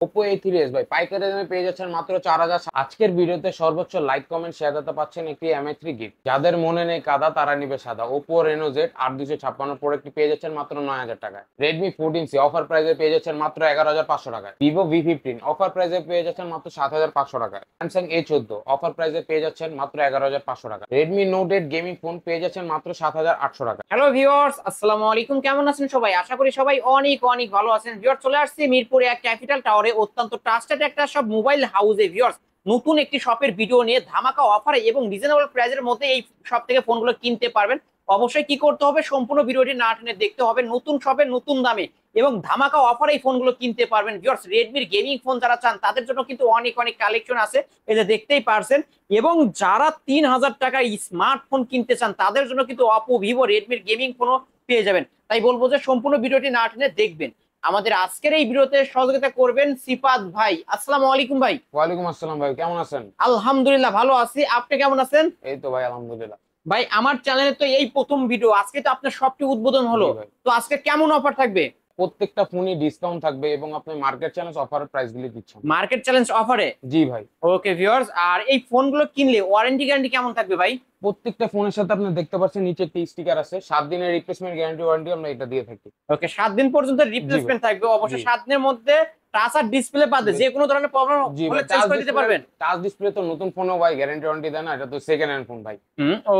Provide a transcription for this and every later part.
Oppo A3s ভাই পাইকারি দামে পেয়ে যাচ্ছেন মাত্র 4000। আজকের ভিডিওতে সর্বোচ্চ লাইক কমেন্ট শেয়ার দিতে পাচ্ছেন একটি Mi3 গিফট। যাদের মনে নেই কাদা তারা নিবে সাদা। Oppo Reno Z 8256 প্রোডাক্টটি পেয়ে যাচ্ছেন মাত্র 9000 টাকায়। Redmi 14C অফার প্রাইসে পেয়ে যাচ্ছেন মাত্র 11500 টাকায়। Vivo V15 অফার প্রাইসে পেয়ে যাচ্ছেন মাত্র 7500 টাকায়। Samsung A14 অফার প্রাইসে পেয়ে যাচ্ছেন মাত্র 11500 টাকা। Redmi Note 8 গেমিং ফোন পেয়ে যাচ্ছেন মাত্র 7800 টাকা। হ্যালো ভিউয়ার্স, আসসালামু আলাইকুম। কেমন আছেন সবাই? আশা করি সবাই অনেক অনেক ভালো আছেন। ভিউয়ার্স, চলে আসছি মিরপুরে এক ক্যাপিটাল টাওয়ারে অত্যন্ত ট্রাস্টেড একটা সব মোবাইল হাউসে ভিউয়ার্স নতুন একটি শপের ভিডিও নিয়ে ধামাকা অফারে এবং রিজনেবল প্রাইসের মধ্যে এই শপ থেকে ফোনগুলো কিনতে পারবেন। অবশ্যই কি করতে হবে, সম্পূর্ণ ভিডিওটি না টেনে দেখতে হবে। নতুন শপে নতুন দামে এবং ধামাকা অফারে এই ফোনগুলো কিনতে পারবেন। ভিউয়ার্স, রেডমির গেমিং ফোন যারা চান তাদের জন্য কিন্তু অনেক অনেক কালেকশন আছে, এই যে দেখতেই পারছেন। এবং যারা 3000 টাকার স্মার্টফোন কিনতে চান তাদের জন্য কিন্তু অপো, ভিভো, রেডমির গেমিং ফোনও পেয়ে যাবেন। তাই বলবো যে সম্পূর্ণ ভিডিওটি না টেনে দেখবেন। আমাদের আজকের এই ভিডিওতে সহযোগিতা করবেন সিফাত ভাই। আসসালামু আলাইকুম ভাই। ওয়ালাইকুম আসসালাম ভাই, কেমন আছেন? আলহামদুলিল্লাহ ভালো আছি, আপনি কেমন আছেন? এই তো ভাই আলহামদুলিল্লাহ। ভাই, আমার চ্যানেলে তো এই প্রথম ভিডিও, আজকে তো আপনার শপটি উদ্বোধন হলো, জি ভাই, তো আজকে কেমন অফার থাকবে? প্রত্যেকটা ফোনই ডিসকাউন্ট থাকবে এবং আপনি মার্কেট চ্যালেঞ্জ অফারের প্রাইস গুলি দিচ্ছেন। মার্কেট চ্যালেঞ্জ অফারে? জি ভাই। ওকে ভিউয়ার্স, আর এই ফোনগুলো কিনলে ওয়ারেন্টি গ্যারান্টি কেমন থাকবে ভাই? প্রত্যেকটা ফোনের সাথে আপনি দেখতে পাচ্ছেন নিচে একটি স্টিকার আছে, 7 দিনের রিপ্লেসমেন্ট গ্যারান্টি ওয়ারেন্টি আমরা এটা দিয়ে থাকি। ওকে, 7 দিন পর্যন্ত জি ভাই। রিপ্লেসমেন্ট থাকবে। অবশ্যই জি 7 দিনের মধ্যে টাচ আর ডিসপ্লে বাদে যে কোনো ধরনের প্রবলেম জি হলে ভাই, চেঞ্জ করে দিতে পারবেন। টাচ ডিসপ্লে তো নতুন ফোনও ভাই গ্যারান্টি ওয়ারেন্টি দেয় না, এটা তো সেকেন্ড হ্যান্ড ফোন ভাই।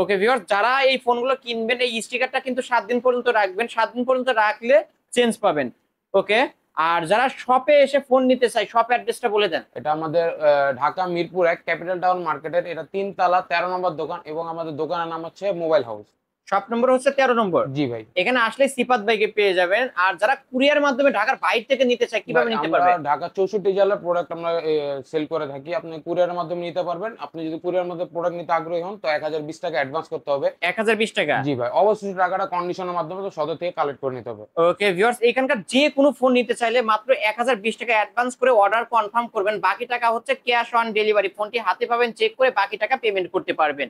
ওকে ভিউয়ার্স, যারা এই ফোনগুলো কিনবেন এই স্টিকারটা কিন্তু 7 দিন পর্যন্ত রাখবেন। 7 দিন পর্যন্ত রাখলে চেঞ্জ পাবেন। ওকে, আর যারা শপে এসে ফোন নিতে চায় শপ অ্যাড্রেসটা বলে দেন। এটা আমাদের ঢাকা মিরপুর এক ক্যাপিটাল টাউন মার্কেটের, এটা 3 তলা 13 নম্বর দোকান এবং আমাদের দোকানের নাম হচ্ছে মোবাইল হাউস। শপ নম্বর হচ্ছে 13 নম্বর। জি ভাই। এখানে আসলে সিফাত ভাইকে পেয়ে যাবেন। আর যারা কুরিয়ার মাধ্যমে ঢাকার বাইরে থেকে নিতে চায় কিভাবে নিতে পারবে? আমরা ঢাকা 64 জেলার প্রোডাক্ট আমরা সেল করে থাকি, আপনি কুরিয়ারের মাধ্যমে নিতে পারবেন। আপনি যদি কুরিয়ার মধ্যে প্রোডাক্ট নিতে আগ্রহী হন তো 1020 টাকা অ্যাডভান্স করতে হবে। 1020 টাকা? জি ভাই, অবশ্যই টাকাটা কন্ডিশনের মাধ্যমে তো সদর থেকে কালেক্ট করে নিতে হবে। ওকে ভিউয়ার্স, এখানকার যে কোনো ফোন নিতে চাইলে মাত্র 1020 টাকা অ্যাডভান্স করে অর্ডার কনফার্ম করবেন। বাকি টাকা হচ্ছে ক্যাশ অন ডেলিভারি। ফোনটি হাতে পাবেন, চেক করে বাকি টাকা পেমেন্ট করতে পারবেন।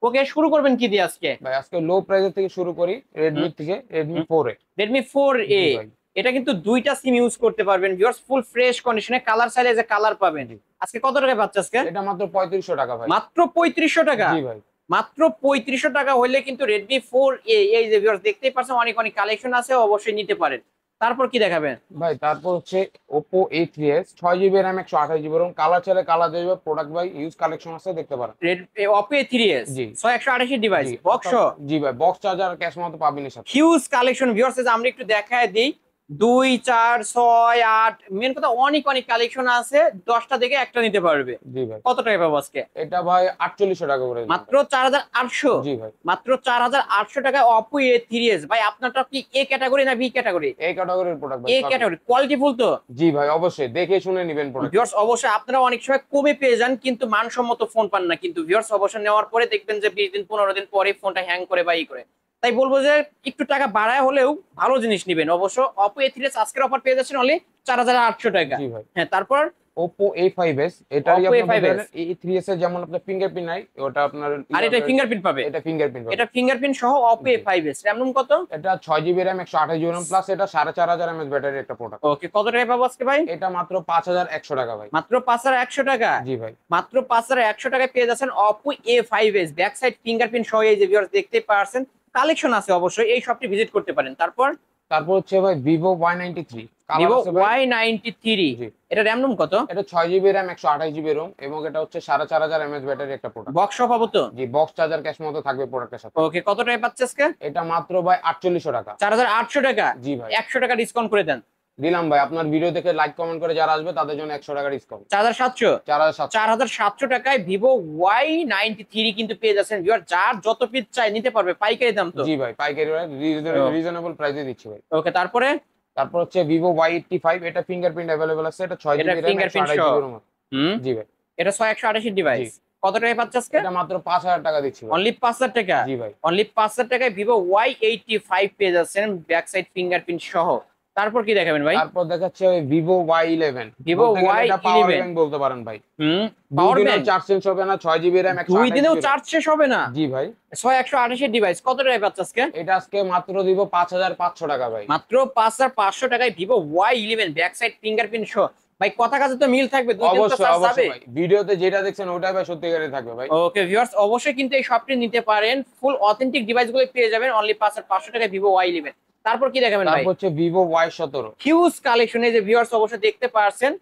ওকে, শুরু করবেন কি দিয়ে আজকে? ভাই আজকে লো প্রাইসের থেকে শুরু করি, রেডমি থেকে রেডমি 4 এ। Redmi 4A, জি ভাই। এটা কিন্তু দুইটা সিম ইউজ করতে পারবেন ভিউয়ার্স, ফুল ফ্রেশ কন্ডিশনে। কালার চাইলে যে কালার পাবেন। জি। আজকে কত টাকা পাচ্ছে আজকে? এটা মাত্র 3500 টাকা ভাই। মাত্র 3500 টাকা? জি ভাই। মাত্র 3500 টাকা হইলে কিন্তু Redmi 4A, এই যে ভিউয়ার্স দেখতেই পাচ্ছেন অনেক অনেক কালেকশন আছে, অবশ্যই নিতে পারেন। তারপর কি দেখাবেন ভাই তারপর হচ্ছে Oppo A3s 6GB RAM 128GB ROM, colour চাইলে কালার দেবে। প্রোডাক্ট ভাই ইউজ কালেকশন আছে, দেখতে পারেন। Oppo A3s জি 6128 ডিভাইস জি বক্স? জি ভাই, বক্স চার্জার ক্যাশ মতো পাবেন এর সাথে। হিউজ কালেকশন ভিউয়ার্স, আমরা একটু দেখায় দিই। 2 4 6 8, মেন কথা অনেক অনেক কালেকশন আছে। 10টা থেকে একটা নিতে পারবে। জি ভাই। কত টাকা পাবো আজকে? এটা ভাই 4800 টাকা করে দিন। মাত্র 4800? জি ভাই। মাত্র 4800 টাকায় Oppo A3s। ভাই আপনারটা কি এ ক্যাটাগরি না বি ক্যাটাগরি? এই ক্যাটাগরির প্রোডাক্ট ভাই এ সবই। ক্যাটাগরি, কোয়ালিটি ফুল তো? জি ভাই, অবশ্যই দেখে শুনে নেবেন প্রোডাক্ট। ভিউয়ার্স, অবশ্যই আপনারা অনেক সময় কমে পেয়ে যান কিন্তু মানসম্মত ফোন পান না। কিন্তু ভিউয়ার্স, অবশ্যই নেওয়ার পরে দেখবেন যে 20 দিন 15 দিন পরে ফোনটা হ্যাং করে বা ই করে। তাই বলবো যে একটু টাকা বাড়ায় হলেও ভালো জিনিস নেবেন। অবশ্য Oppo A3s আজকের অফার পেয়ে যাচ্ছেন অনলি 4800 টাকা। জি ভাই। হ্যাঁ, তারপর Oppo A5s, এটারই Oppo আপনাদের A5s। A3s এর যেমন আপনার ফিঙ্গারপ্রিন্ট নাই, ওটা আপনার আর এটা ফিঙ্গারপ্রিন্ট পাবে? এটা ফিঙ্গারপ্রিন্ট এটা ফিঙ্গারপ্রিন্ট সহ Oppo জি। A5s। র‍্যাম রুম কত? এটা 6GB RAM 128GB ROM plus এটা 4500 mAh ব্যাটারি একটা প্রোডাক্ট। ওকে, কত টাকা পাবো আজকে ভাই? এটা মাত্র 5100 টাকা ভাই। মাত্র 5100 টাকা? জি ভাই। মাত্র 5100 টাকায় পেয়ে যাচ্ছেন Oppo A5s, back side fingerprint সহ। এই যে ভিউয়ার্স দেখতে পারছেন কালেকশন আছে, অবশ্যই এই শপটি ভিজিট করতে পারেন। তারপর হচ্ছে ভাই Vivo Y93 কালার Vivo আছে ভাই। Y93, জি। এটা র‍্যাম রুম কত? এটা 6GB RAM 128GB ROM এবং এটা হচ্ছে 4500 mAh ব্যাটারি একটা প্রোডাক্ট। বক্স সহ পাবো তো? জি, বক্স চার্জার ক্যাশ মতো থাকবে প্রোডাক্টের সাথে। ওকে, কত টাকা পাচ্ছে আজকে? এটা মাত্র ভাই 4800 টাকা। 4800 টাকা? জি ভাই। 100 টাকা ডিসকাউন্ট করে দেন। দিলাম ভাই, আপনার ভিডিও দেখে লাইক কমেন্ট করে যারা আসবে তাদের জন্য 100 টাকা ডিসকাউন্ট। 4700? 4700। 4700 টাকায় Vivo Y93 কিন্তু পেয়ে যাচ্ছেন ভিউয়ার। যার যত পিস চাই নিতে পারবে, পাইকারি দাম তো? জি ভাই, পাইকারি রিজনেবল প্রাইসে দিচ্ছি ভাই। ওকে, তারপরে তারপর হচ্ছে Vivo Y85, এটা ফিঙ্গারপ্রিন্ট अवेलेबल আছে, এটা 6GB এটা RAM ফিঙ্গারপ্রিন্ট 128GB সহ? ROM। হুম, জি ভাই। এটা 6128 ডিভাইস। জি। কত টাকায় পাচ্ছে আজকে? এটা মাত্র 5000 টাকা দিচ্ছি ভাই। অনলি 5000 টাকা? জি ভাই। অনলি 5000 টাকায় Vivo Y85 পেয়ে যাচ্ছেন, ব্যাক সাইড ফিঙ্গারপ্রিন্ট সহ। তারপর কি দেখাবেন ভাই? তারপর দেখাচ্ছে ওই Vivo Y11। Vivo বলতে গেলে এটা পাওয়ার Y11 ব্যাংক বলতে পারেন ভাই। পাওয়ার দুই দিনেও ব্যাংক? চার্জ শেষ হবে না, 6GB RAM 2 দিনেও 128GB। চার্জ শেষ হবে না? জি ভাই। 6128 এর ডিভাইস কত টাকায় পাচ্ছে আজকে? এটা আজকে মাত্র দিব 5500 টাকা ভাই। মাত্র 5500 টাকায় Vivo Y11 back side fingerprint সহ। ভাই কথা কাজে তো মিল থাকবে, দুই দিন তো অবশ্যই চার্জ যাবে। অবশ্যই ভাই, ভিডিওতে যেটা দেখছেন ওটাই ভাই সত্যিকারই থাকবে ভাই। ওকে ভিউয়ার্স, অবশ্যই কিন্তু এই শপটি নিতে পারেন, ফুল অথেন্টিক ডিভাইস গুলো পেয়ে যাবেন অনলি 5,500 টাকায় ভিভো Y11। তারপর কি দেখাবেন ভাই? তারপর হচ্ছে ভিভো Y17। হিউজ কালেকশন, এই যে ভিউয়ার্স অবশ্যই দেখতে পারছেন।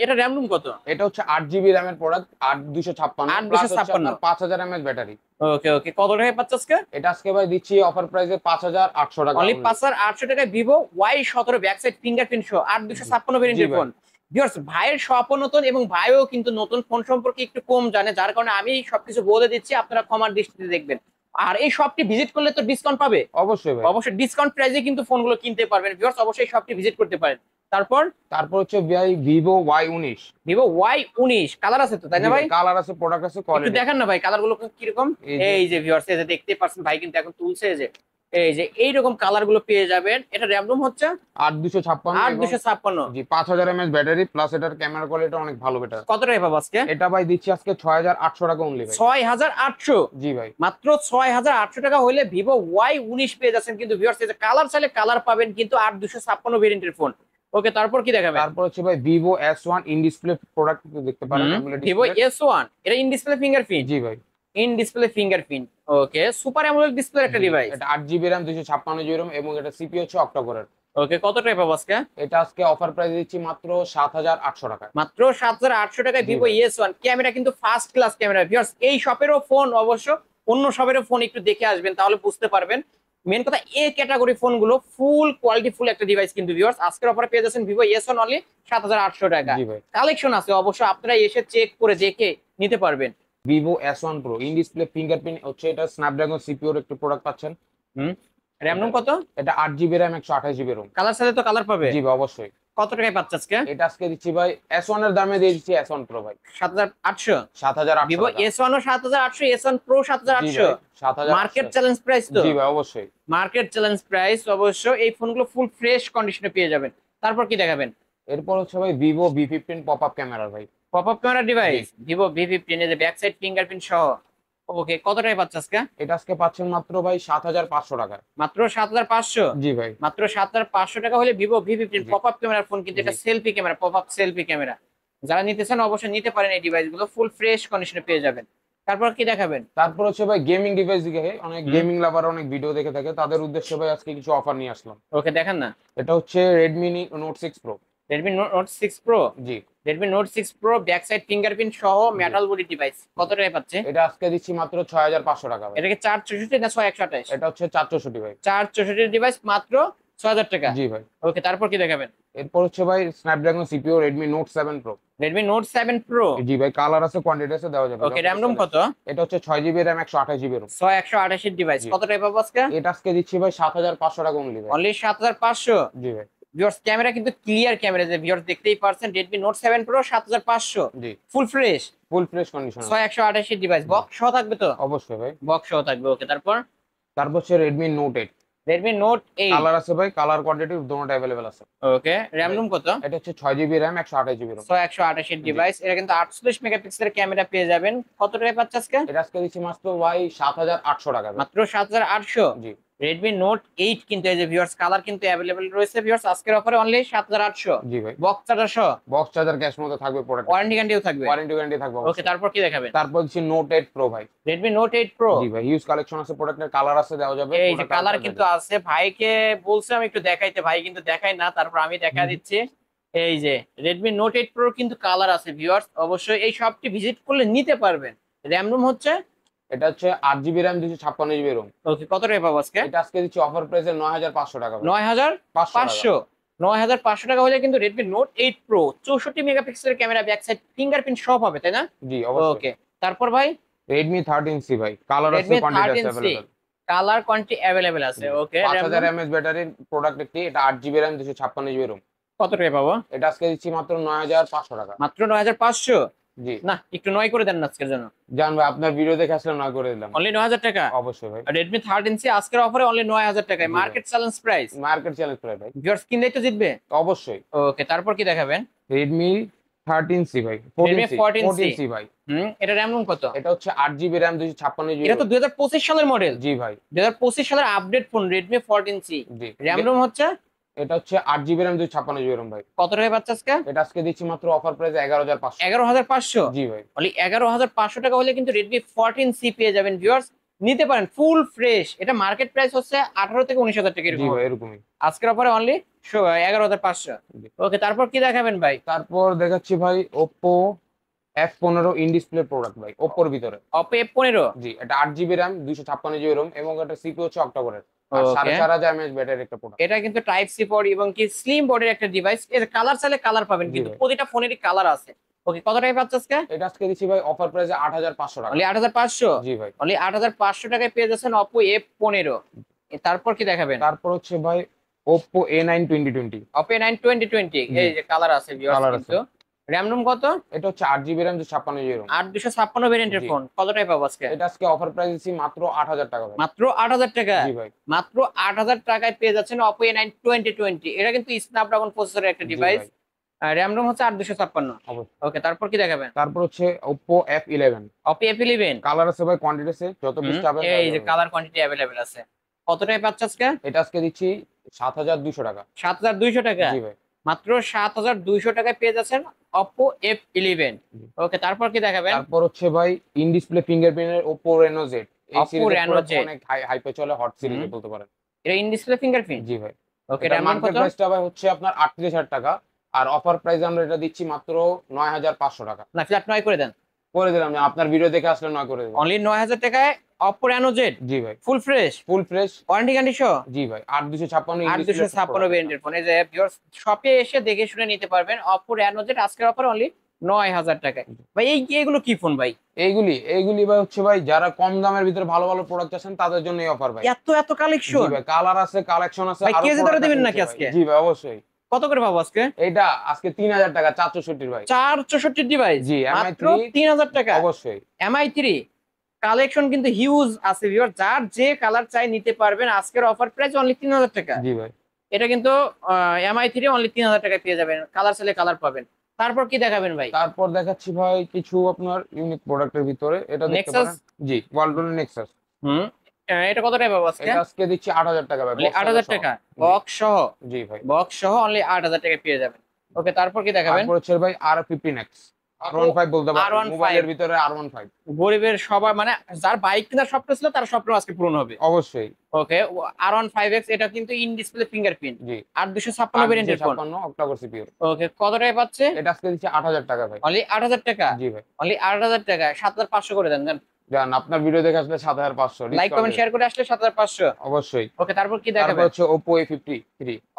এটা র‍্যাম রুম কত? এটা হচ্ছে 8 জিবি র্যামের প্রোডাক্ট, 8256 প্লাস হচ্ছে 8256। আপনার 5000 mAh ব্যাটারি। ওকে ওকে, কত টাকায় পাচ্ছ আজকে? এটা আজকে ভাই দিচ্ছি অফার প্রাইসে 5800 টাকা অনলি only। 5,800 টাকায় Vivo Y17 back side fingerprint সহ 8256 ভেরিয়েন্টের জি ভাই। ফোন। ভিউয়ার্স, ভাইয়ের শপও নতুন এবং ভাইও কিন্তু নতুন ফোন সম্পর্কে একটু কম জানে, যার কারণে আমি সবকিছু বলে দিচ্ছি, আপনারা ক্ষমার দৃষ্টিতে দেখবেন। আর এই শপটি ভিজিট করলে তো ডিসকাউন্ট পাবে, অবশ্যই ভাই। অবশ্যই ডিসকাউন্ট প্রাইসে কিন্তু ফোনগুলো কিনতে পারবেন। ভিউয়ার্স অবশ্যই শপটি ভিজিট করতে পারেন। তারপর হচ্ছে ভাই Vivo Y19। Vivo Y19 colour আছে তো, তাই না ভাই? কালার আছে, প্রোডাক্ট আছে, একটু কোয়ালিটি। দেখেন না ভাই কালার গুলো কিরকম। এই যে। এই যে ভিউয়ার্স, এই যে দেখতে পাচ্ছেন ভাই কিন্তু এখন তুলছে, এই যে এইরকম কালার গুলো পেয়ে যাবেন। এটা র‍্যাম রুম হচ্ছে 8256 8256। জি 5000 mAh ব্যাটারি, প্লাস এটার ক্যামেরা কোয়ালিটি অনেক ভালো বেটার। কত টাকায় পাবো আজকে? এটা ভাই দিচ্ছি আজকে 6800 টাকা অনলি ভাই। 6800। জি ভাই। মাত্র 6800 টাকা হলে ভিভো Y19 পেয়ে যাচ্ছেন। কিন্তু ভিউয়ার্স এই যে কালার চাইলে কালার পাবেন, কিন্তু 8256 ভেরিয়েন্টের ফোন। ওকে, তারপর কি দেখাবেন? তারপর হচ্ছে ভাই Vivo S1 in display product দেখতে পারেন AMOLED ভিভো ডিসপ্লে। S1, এটা ইন ডিসপ্লে ফিঙ্গারপ্রিন্ট। জি ভাই। In display fingerprint. Okay, super AMOLED display একটা ডিভাইস। এটা 8 জিবি RAM 256 জিবি RAM এবং এটা সিপিইউ হচ্ছে অক্টা কোরের। ওকে, কত টাকায় পাবো আজকে? এটা আজকে অফার প্রাইস দিচ্ছি মাত্র 7800 টাকা। মাত্র 7800 টাকায় জি ভিভো ভাই। S1। ক্যামেরা কিন্তু ফার্স্ট ক্লাস ক্যামেরা। ভিউয়ার্স, এই শপেরও ফোন অবশ্য অন্য শপেরও ফোন একটু দেখে আসবেন, তাহলে বুঝতে পারবেন। মেন কথা, এ ক্যাটাগরি ফোনগুলো ফুল কোয়ালিটি ফুল একটা ডিভাইস। কিন্তু ভিউয়ার্স আজকের অফারে পেয়ে যাচ্ছেন ভিভো S1 অনলি 7800 টাকা। জি ভাই। কালেকশন আছে অবশ্য, আপনারা এসে চেক করে দেখে নিতে পারবেন। Vivo S1 Pro in display fingerprint হচ্ছে, এটা স্ন্যাপড্রাগন সিপিইউ এর একটা প্রোডাক্ট পাচ্ছেন। র‍্যাম রুম কত? এটা 8 GB RAM 128 GB ROM। Colour সাথে তো কালার পাবে। জি ভাই অবশ্যই। কত টাকায় পাচ্ছ আজকে? এটা আজকে দিচ্ছি ভাই S1 এর দামে দিয়ে দিচ্ছি S1 Pro ভাই 7800। 7800 ভিভো টাকা। S1 ও 7800, S1 Pro জি 7800। ভাই 7800। মার্কেট চ্যালেঞ্জ প্রাইস তো। জি ভাই অবশ্যই। মার্কেট চ্যালেঞ্জ প্রাইস অবশ্য। এই ফোনগুলো ফুল ফ্রেশ কন্ডিশনে পেয়ে যাবেন। তারপর কি দেখাবেন? এরপর হচ্ছে ভাই ভিভো V15 পপআপ ক্যামেরা ভাই। Popup camera device Vivo V15 এর ব্যাক সাইড ফিঙ্গারপ্রিন্ট সহ। ওকে, কত টাকায় পাচ্ছ আজকে? এটা আজকে পাচ্ছেন মাত্র ভাই 7500 টাকা। মাত্র 7500। জি ভাই। মাত্র 7500 টাকা হলে ভিভো V15 জি। পপআপ ক্যামেরার ফোন, কিন্তু এটা জি। Selfie camera, pop up selfie camera. যারা নিতে চান অবশ্যই নিতে পারেন, এই ডিভাইসগুলো ফুল ফ্রেশ কন্ডিশনে পেয়ে যাবেন। তারপর কি দেখাবেন? তারপর হচ্ছে ভাই গেমিং ডিভাইস দিকে অনেক গেমিং লাভার অনেক ভিডিও দেখে থাকে, তাদের উদ্দেশ্যে ভাই আজকে কিছু অফার নিয়ে আসলাম। ওকে, দেখান না। এটা হচ্ছে Redmi Note 6 Pro। Redmi Note 6 Pro। জি। Redmi Note 6 Pro back side fingerprint সহ মেটাল বডি ডিভাইস। কত টাকায় পাচ্ছে? এটা আজকে দিচ্ছি মাত্র 6500 টাকা ভাই। এটা কি 464 না 6128? এটা হচ্ছে 464 ভাই। 464 ডিভাইস মাত্র 6000 টাকা। জি ভাই। ওকে, তারপর কি দেখাবেন? এরপর হচ্ছে ভাই Snapdragon CPU Redmi Note 7 Pro। Redmi Note 7 Pro। জি ভাই, কালার আছে, কোয়ান্টিটি আছে, দেওয়া যাবে। ওকে, র‍্যাম রুম কত? এটা হচ্ছে 6 GB RAM 128 GB ROM। 6128 device. জি। কত টাকা পাবো আজকে? এটা আজকে দিচ্ছি ভাই 7500 টাকা অনলি ভাই। অনলি 7500। জি ভাই। ভিউয়ার্স, ক্যামেরা কিন্তু ক্লিয়ার ক্যামেরা, যে ভিউয়ার্স দেখতেই পারছেন। Redmi Note 7 Pro 7500। জি। Full fresh full fresh condition. 6128 device. Box সহ থাকবে তো? অবশ্যই ভাই। বক্স সহ থাকবে। ওকে, তারপর হচ্ছে Redmi Note 8। Redmi Note 8। Colour আছে ভাই, কালার কোয়ান্টিটি দুটোটা अवेलेबल আছে। ওকে, র‍্যাম রুম কত? এটা হচ্ছে 6 GB RAM 128 GB ROM। 6128 device. এটা কিন্তু 48 মেগাপিক্সেলের ক্যামেরা পেয়ে যাবেন। কত টাকায় পাচ্ছে আজকে? এটা আজকে দিচ্ছি মাত্র ভাই 7800 টাকা ভাই। মাত্র 7800। জি। Redmi Note 8 কিন্তু এই যে ভিউয়ার্স কালার কিন্তু अवेलेबल রয়েছে। ভিউয়ার্স আজকের অফারে অনলি 7800। জি ভাই। বক্স চার্জার সহ। বক্স চার্জার ক্যাশ মধ্যে থাকবে প্রোডাক্ট। ওয়ারেন্টি গ্যারান্টিও থাকবে। ওয়ারেন্টি গ্যারান্টি থাকবে ওকে, অবশ্যই। তারপর কি দেখাবেন? তারপর হচ্ছে Note 8 Pro ভাই। Redmi Note 8 Pro। জি ভাই, হিউজ কালেকশন আছে, প্রোডাক্টের কালার আছে, দেওয়া যাবে। এই যে কালার কিন্তু আছে, ভাইকে বলছিলাম একটু দেখাইতে, ভাই কিন্তু দেখাই না, তারপর আমি দেখা দিচ্ছি। এই যে Redmi Note 8 Pro কিন্তু কালার আছে। ভিউয়ার্স অবশ্যই এই শপটি ভিজিট করলে নিতে পারবেন। র‍্যাম রুম হচ্ছে এটা হচ্ছে 8 জিবি RAM 256 জিবি ROM। ওকে, কত টাকা পাবো আজকে? এটা আজকে দিচ্ছি অফার প্রাইসে 9500 টাকা ভাই। 9500। 9500 টাকা হলে কিন্তু Redmi Note 8 Pro 64 মেগাপিক্সেলের ক্যামেরা, ব্যাক সাইড ফিঙ্গারপ্রিন্ট সব হবে, তাই না? জি অবশ্যই। ওকে, তারপর ভাই Redmi 13C ভাই, কালার আছে, Redmi কোয়ান্টিটি আছে 13C available. Colour quantity available আছে। ওকে, 5000 mAh ব্যাটারির প্রোডাক্ট একটি, এটা 8 জিবি RAM 256 জিবি ROM। কত টাকা পাবো? এটা আজকে দিচ্ছি মাত্র 9500 টাকা। মাত্র 9500। জি। না, একটু নয় করে দেন না আজকের জন্য। জান ভাই, আপনার ভিডিও দেখে আসলে না করে দিলাম। অনলি 9000 টাকা। অবশ্যই ভাই। Redmi 13C আজকের অফারে অনলি 9000 টাকায়। জি ভাই। Market challenge price. Market challenge price ভাই। ভিউয়ার্স কিনলেই তো জিতবে। অবশ্যই। ওকে, তারপর কি দেখাবেন? Redmi 13C ভাই। Redmi 14C ভাই। এটা র‍্যাম রুম কত? এটা হচ্ছে 8 জিবি RAM 256 জিবি। এটা তো 2025 সালের মডেল। জি ভাই। 2025 সালের আপডেট ফোন Redmi 14C। জি। র‍্যাম রুম হচ্ছে এটা হচ্ছে 8 জিবি র্যাম 256 জিবি র্যাম ভাই। কত টাকায় পাচ্ছে আজকে? এটা আজকে দিচ্ছি মাত্র অফার প্রাইসে 11,500। 11,500? জি ভাই। অনলি 11,500 টাকা হলে কিন্তু Redmi 14C পেয়ে যাবেন ভিউয়ার্স। নিতে পারেন ফুল ফ্রেশ। এটা মার্কেট প্রাইস হচ্ছে 18 থেকে 19,000 টাকা জি এরকম ভাই হবে। এরকমই। আজকের অফারে অনলি 11,500। জি। ওকে, তারপর কি দেখাবেন ভাই? তারপর দেখাচ্ছি ভাই Oppo F15 in display product ভাই, Oppo এর ভিতরে। Oppo F15? জি, এটা 8 জিবি র্যাম 256 জিবি রোম এবং এটা সিপিইউ হচ্ছে অক্টা-কোরের আর ওকে, 4500 mAh ব্যাটারির একটা প্রোডাক্ট। এটা কিন্তু টাইপ সি পোর্ট এবং কি স্লিম বডির একটা ডিভাইস। এর কালার চাইলে কালার পাবেন, জি কিন্তু ভাই। প্রতিটা ফোনেরই কালার আছে। ওকে, কত টাকায় পাচ্ছে আজকে? এটা আজকে দিচ্ছি ভাই অফার প্রাইসে 8,500 টাকা। অনলি 8,500? জি ভাই। অনলি 8,500 টাকায় পেয়ে যাচ্ছেন Oppo F15। তারপর কি দেখাবেন? তারপর হচ্ছে ভাই Oppo A9 2020। Oppo A9 2020, জি। এই যে কালার আছে ভিউয়ার্স কালার আছে। কিন্তু। RAM রোম কত? এটা হচ্ছে 8 জিবি র্যাম 256 জিবি রোম। 8,256 ভেরিয়েন্টের জি। ফোন। কত টাকায় পাবো আজকে? এটা আজকে অফার প্রাইস দিচ্ছি মাত্র 8,000 টাকা ভাই। মাত্র 8,000 টাকা? জি ভাই। মাত্র 8,000 টাকায় পেয়ে যাচ্ছেন Oppo A9 2020। এটা কিন্তু স্ন্যাপড্রাগন প্রসেসরের একটা জি ডিভাইস। ভাই। RAM রোম হচ্ছে 8,256। অবশ্যই। ওকে, তারপর কি দেখাবেন? তারপর হচ্ছে Oppo F11। Oppo F11? Colour আছে ভাই, কোয়ান্টিটি আছে, যত পিস চাবেন এই যে কালার কোয়ান্টিটি अवेलेबल আছে। কত টাকায় পাচ্ছে আজকে? এটা আজকে দিচ্ছি 7,200 টাকা। 7,200 টাকা? জি ভাই। মাত্র 7,200 টাকায় পেয়ে যাচ্ছেন Oppo F11। জি। ওকে, তারপর কি দেখাবেন? তারপর হচ্ছে ভাই ইন ডিসপ্লে ফিঙ্গারপ্রিন্টের Oppo Reno Z। এই Oppo সিরিজের Reno প্রোডাক্ট Z। অনেক হাইপে চলে, হট সিরিজে হুম। বলতে পারেন। এটা ইন ডিসপ্লে ফিঙ্গারপ্রিন্ট? জি ভাই। ওকে, এটা RAM রোম মার্কেট কত? প্রাইসটা ভাই হচ্ছে আপনার 38,000 টাকা আর অফার প্রাইসে আমরা এটা দিচ্ছি মাত্র 9,500 টাকা। না, ফ্ল্যাট 9 করে দেন। করে দিলাম, আপনার ভিডিও দেখে আসলে 9 করে দেব। অনলি 9,000 টাকায় Oppo Reno Z জি ভাই। ফুল fresh, full fresh. Warranty guarantee সহ। জি ভাই। 8,256 ইন ডিসপ্লে 8,256 ভেরিয়েন্টের ফোন। এই যে ভিউয়ার্স, শপে এসে দেখে শুনে নিতে পারবেন Oppo Reno Z আজকের অফার অনলি 9,000 টাকায়। ভাই এগুলো কি ফোন ভাই? এইগুলি ভাই হচ্ছে ভাই যারা কম দামের ভিতরে ভালো ভালো প্রোডাক্ট চাচ্ছেন তাদের জন্য এই অফার ভাই। এত জি কালেকশন? ভাই, কালার আছে, কালেকশন আছে, ভাই আরো কেজি দরে product দিবেন আছে নাকি ভাই। আজকে? জি ভাই অবশ্যই। কত করে পাবো আজকে? এইটা আজকে 3,000 টাকা 464 ভাই। 464 ডিভাইস? জি, মাত্র MI3 3,000 টাকা? অবশ্যই। MI3 কালেকশন কিন্তু হিউজ আছে ভিউয়ার, যার যে কালার চাই নিতে পারবেন। আজকের অফার প্রাইস অনলি 3,000 টাকা। জি ভাই। এটা কিন্তু MI3 অনলি 3,000 টাকায় পেয়ে যাবেন, কালার চাইলে কালার পাবেন। তারপর কি দেখাবেন ভাই? তারপর দেখাচ্ছি ভাই কিছু আপনার ইউনিক প্রোডাক্টের ভিতরে, এটা দেখতে নেক্সাস? পারেন। জি, ওয়ালটনের নেক্সাস। হুম, এটা কত টাকায় পাবো আজকে? এটা আজকে দিচ্ছি 8,000 টাকা ভাই। অনলি box 8,000 সহ। টাকা? জি। বক্স সহ? জি ভাই। বক্স সহ অনলি 8,000 টাকায় পেয়ে যাবেন। ওকে, তারপর কি দেখাবেন? তারপর হচ্ছে ভাই R15X R15 বলতে পারেন, R15 মোবাইলের ভিতরে R15। গরিবের সবার মানে যার বাইক কেনার স্বপ্ন ছিল তার স্বপ্ন আজকে পূরণ হবে। অবশ্যই। ওকে, R15X এটা কিন্তু ইন ডিসপ্লে ফিঙ্গারপ্রিন্ট। জি। 8,256 ভেরিয়েন্টের ফোন। 856 octa-core CPU. ওকে, কত টাকায় পাচ্ছে? এটা আজকে দিচ্ছি 8,000 টাকা ভাই। অনলি 8,000 টাকা? জি ভাই। অনলি 8,000 টাকা? 7,500 করে দেন দেন। জান, আপনার ভিডিও দেখে আসলে 7,500 লাইক কমেন্ট শেয়ার করে আসলে 7,500। অবশ্যই। ওকে, তারপর কি তারপর দেখাবেন? হচ্ছে Oppo A53।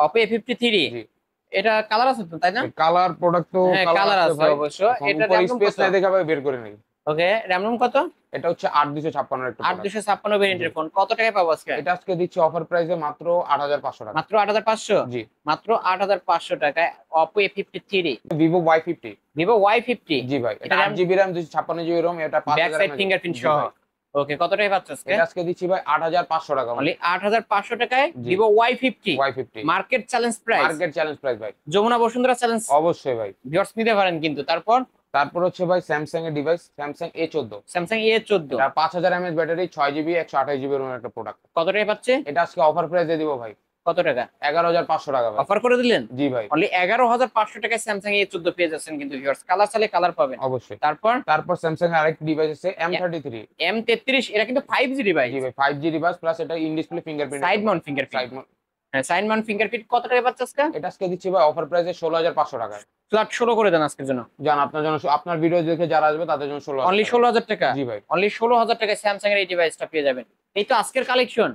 Oppo A53? জি। এটা কালার আছে তো, তাই না? কালার প্রোডাক্ট তো হ্যাঁ, কালার আছে ভাই। অবশ্য। এখন এটা উপরে RAM রোম স্পেস কত? নাই দেখে ভাই বের করে নেই। ওকে, RAM রোম কত? এটা হচ্ছে 8,256 এর একটা প্রোডাক্ট। 8,256 ভেরিয়েন্টের ফোন। কত টাকায় পাবো আজকে? এটা আজকে দিচ্ছি অফার প্রাইসে মাত্র 8,500 টাকা। মাত্র 8,500? জি। মাত্র 8,500 টাকায় Oppo A53। Vivo Y50। Vivo Y50? জি ভাই। এটা এটা 8 জিবি RAM 256 জিবি ROM, এটা ব্যাক 5000 সাইড mAh। ফিঙ্গারপ্রিন্ট জি সহ। ভাই। ওকে, কত টাকায় পাচ্ছ আজকে? এটা আজকে দিচ্ছি ভাই 8,500 টাকা। অনলি 8,500 টাকায় জি। Vivo Y50? Y50 market challenge price. Market challenge price ভাই। যমুনা বসুন্ধরা চ্যালেঞ্জ অবশ্যই ভাই। ভিউয়ার্স নিতে পারেন কিন্তু। তারপর হচ্ছে ভাই স্যামসাং এর device Samsung A14। Samsung A14? এটা 5000 mAh battery, 6 GB 128 GB ROM এর একটা প্রোডাক্ট। কত টাকায় পাচ্ছে? এটা আজকে অফার প্রাইসে দিব ভাই। কত টাকা? 11,500 টাকা ভাই। অফার করে দিলেন? জি ভাই। অনলি 11,500 টাকায় স্যামসাং A14 পেয়ে যাচ্ছেন কিন্তু ভিউয়ার্স, কালার চাইলে কালার পাবেন। অবশ্যই। তারপর স্যামসাং এর আরেকটা ডিভাইস আছে M33। M33? এটা কিন্তু 5G ডিভাইস। জি ভাই, 5G ডিভাইস প্লাস এটা in display fingerprint. Side Mount fingerprint. হ্যাঁ, সাইড মাউন্ট ফিঙ্গারপ্রিন্ট। কত টাকায় পাচ্ছে আজকে? এটা আজকে দিচ্ছি ভাই অফার প্রাইসে 16,500 টাকা। ফ্ল্যাট 16 করে দেন আজকের জন্য। জান, আপনার জন্য, আপনার ভিডিও দেখে যারা আসবে তাদের জন্য 16,000 অনলি টাকা। 16,000 টাকা? জি ভাই। অনলি 16,000 টাকায় স্যামসাং এর এই ডিভাইসটা পেয়ে যাবেন। এই তো আজকের কালেকশন।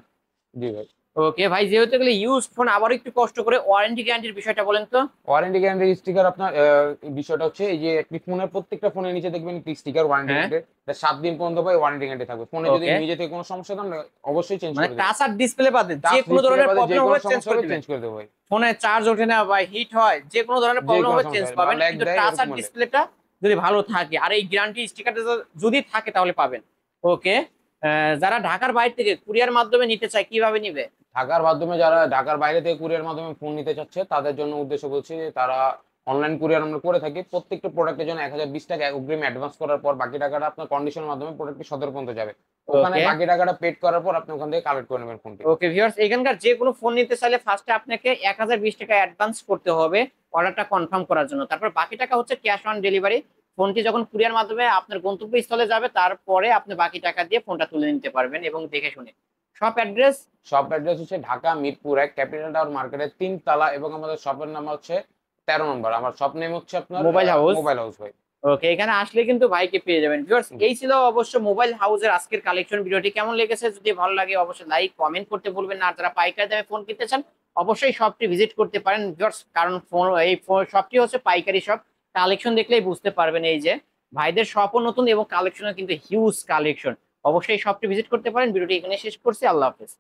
জি ভাই। ওকে ভাই, যেহেতু এগুলো ইউজ ফোন, আবার একটু কষ্ট করে ওয়ারেন্টি গ্যারান্টির বিষয়টা বলেন তো। ওয়ারেন্টি গ্যারান্টি স্টিকার আপনার বিষয়টা হচ্ছে এই যে একটি ফোনের প্রত্যেকটা ফোনের নিচে দেখবেন একটি স্টিকার ওয়ারেন্টি হ্যাঁ। গ্যারান্টি। এটা 7 দিন পর্যন্ত ভাই ওয়ারেন্টি গ্যারান্টি থাকবে। ফোনে যদি Okay. নিজে থেকে কোনো সমস্যা হয় অবশ্যই চেঞ্জ মানে করে দেব। টাচ আর ডিসপ্লে বাদে যে কোনো ধরনের প্রবলেম হবে চেঞ্জ করে দিবেন। চেঞ্জ করে দেব ভাই। ফোনে চার্জ ওঠে না বা হিট হয়, যে কোনো ধরনের প্রবলেম হবে চেঞ্জ পাবেন, lag কিন্তু দেয়, টাচ আর এরকম হলে। ডিসপ্লেটা যদি ভালো থাকে আর এই গ্যারান্টি স্টিকারটা যদি থাকে তাহলে পাবেন। ওকে, যারা ঢাকার বাইরে থেকে কুরিয়ার মাধ্যমে নিতে চায় কিভাবে নিবে? যারা ঢাকার বাইরে থেকে কুরিয়ার মাধ্যমে ফোন নিতে চাচ্ছে তাদের জন্য উদ্দেশ্য বলছি যে তারা অনলাইন কুরিয়ার আমরা করে থাকি। প্রত্যেকটা প্রোডাক্টের জন্য 1020 টাকা অগ্রিম অ্যাডভান্স করার পর বাকি টাকাটা আপনার কন্ডিশনের মাধ্যমে প্রোডাক্টটি সদর পর্যন্ত যাবে। ওখানে ওকে বাকি টাকাটা পেড করার পর আপনি ওখান থেকে কালেক্ট করে নেবেন ফোনটি। ওকে ভিউয়ার্স, এখানকার যে কোনো ফোন নিতে চাইলে ফার্স্টে আপনাকে 1020 টাকা অ্যাডভান্স করতে হবে অর্ডারটা কনফার্ম করার জন্য। তারপর বাকি টাকা হচ্ছে ক্যাশ অন ডেলিভারি। ফোনটি যখন কুরিয়ার মাধ্যমে আপনার গন্তব্যস্থলে যাবে তারপরে আপনি বাকি টাকা দিয়ে ফোনটা তুলে নিতে পারবেন এবং দেখে শুনে। Shop address? শপ অ্যাড্রেস হচ্ছে ঢাকা মিরপুর 1 ক্যাপিটাল টাওয়ার মার্কেটের 3 তলা এবং আমাদের শপের নাম হচ্ছে 13 নম্বর। আমার শপ নেম হচ্ছে আপনার মোবাইল হাউস। মোবাইল হাউস ভাই। ওকে, এখানে আসলে কিন্তু ভাইকে পেয়ে যাবেন। ভিউয়ার্স, এই ছিল অবশ্য মোবাইল হাউসের আজকের কালেকশন। ভিডিওটি কেমন লেগেছে যদি ভালো লাগে অবশ্যই লাইক কমেন্ট করতে ভুলবেন না। আর যারা পাইকারি দামে ফোন কিনতে চান অবশ্যই শপটি ভিজিট করতে পারেন ভিউয়ার্স, কারণ শপটি হচ্ছে পাইকারি শপ। কালেকশন দেখলেই বুঝতে পারবেন এই যে ভাইদের শপও নতুন এবং কালেকশনও কিন্তু হিউজ কালেকশন। অবশ্যই শপটি ভিজিট করতে পারেন। ভিডিওটি এখানে শেষ করছি, আল্লাহ হাফেজ।